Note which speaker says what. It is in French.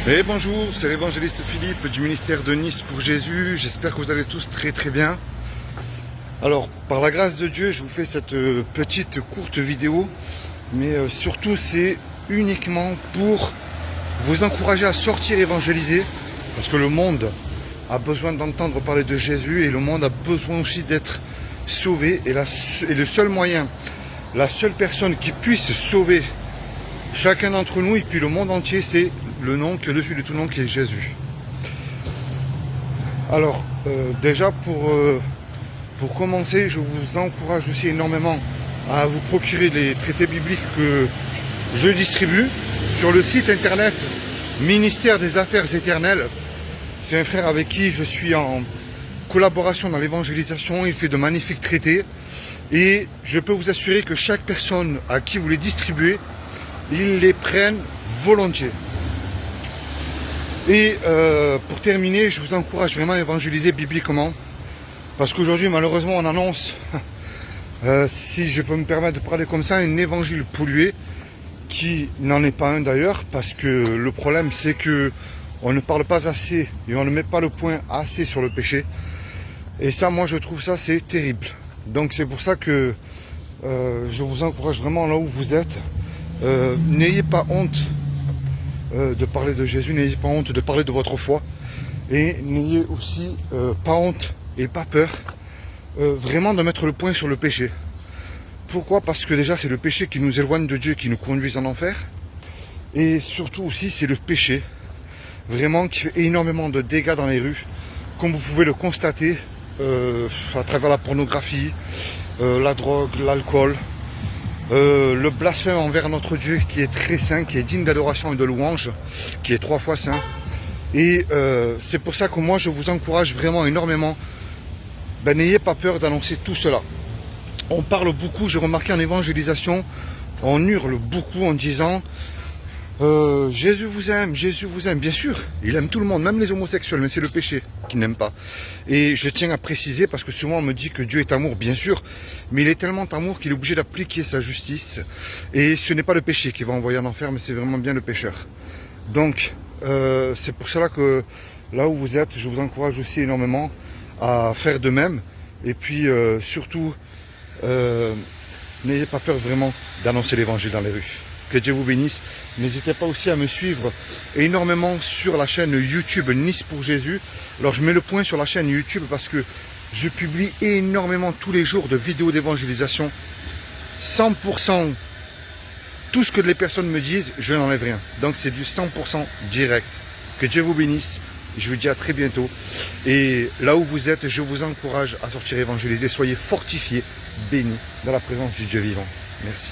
Speaker 1: Et bonjour, c'est l'évangéliste Philippe du ministère de Nice pour Jésus. J'espère que vous allez tous très bien. Alors, par la grâce de Dieu, je vous fais cette petite courte vidéo, mais surtout c'est uniquement pour vous encourager à sortir évangéliser, parce que le monde a besoin d'entendre parler de Jésus et le monde a besoin aussi d'être sauvé. Et le seul moyen, la seule personne qui puisse sauver chacun d'entre nous et puis le monde entier, c'est le nom qui est au-dessus de tout nom, qui est Jésus. Alors, déjà pour commencer, je vous encourage aussi énormément à vous procurer les traités bibliques que je distribue sur le site internet Ministère des Affaires Éternelles. C'est un frère avec qui je suis en collaboration dans l'évangélisation. Il fait de magnifiques traités et je peux vous assurer que chaque personne à qui vous les distribuez, ils les prennent volontiers. Et pour terminer, je vous encourage vraiment à évangéliser bibliquement, parce qu'aujourd'hui malheureusement on annonce, si je peux me permettre de parler comme ça, un évangile pollué, qui n'en est pas un d'ailleurs, parce que le problème c'est que on ne parle pas assez et on ne met pas le point assez sur le péché. Et ça, moi je trouve ça c'est terrible. Donc c'est pour ça que je vous encourage vraiment là où vous êtes, n'ayez pas honte de parler de Jésus, n'ayez pas honte de parler de votre foi, et n'ayez aussi pas honte et pas peur vraiment de mettre le point sur le péché. Pourquoi? Parce que déjà c'est le péché qui nous éloigne de Dieu, qui nous conduit en enfer, et surtout aussi c'est le péché vraiment qui fait énormément de dégâts dans les rues, comme vous pouvez le constater à travers la pornographie, la drogue, l'alcool, le blasphème envers notre Dieu qui est très saint, qui est digne d'adoration et de louange, qui est 3 fois saint. Et c'est pour ça que moi je vous encourage vraiment énormément, n'ayez pas peur d'annoncer tout cela. On parle beaucoup, j'ai remarqué en évangélisation, on hurle beaucoup en disant Jésus vous aime, bien sûr, il aime tout le monde, même les homosexuels, mais c'est le péché qui n'aime pas. Et je tiens à préciser, parce que souvent on me dit que Dieu est amour, bien sûr, mais il est tellement amour qu'il est obligé d'appliquer sa justice, et ce n'est pas le péché qui va envoyer en enfer, mais c'est vraiment bien le pécheur. Donc c'est pour cela que là où vous êtes, je vous encourage aussi énormément à faire de même, et puis surtout n'ayez pas peur vraiment d'annoncer l'évangile dans les rues. Que Dieu vous bénisse. N'hésitez pas aussi à me suivre énormément sur la chaîne YouTube Nice pour Jésus. Alors je mets le point sur la chaîne YouTube parce que je publie énormément tous les jours de vidéos d'évangélisation. 100%, tout ce que les personnes me disent, je n'enlève rien. Donc c'est du 100% direct. Que Dieu vous bénisse. Je vous dis à très bientôt. Et là où vous êtes, je vous encourage à sortir évangéliser. Soyez fortifiés, bénis dans la présence du Dieu vivant. Merci.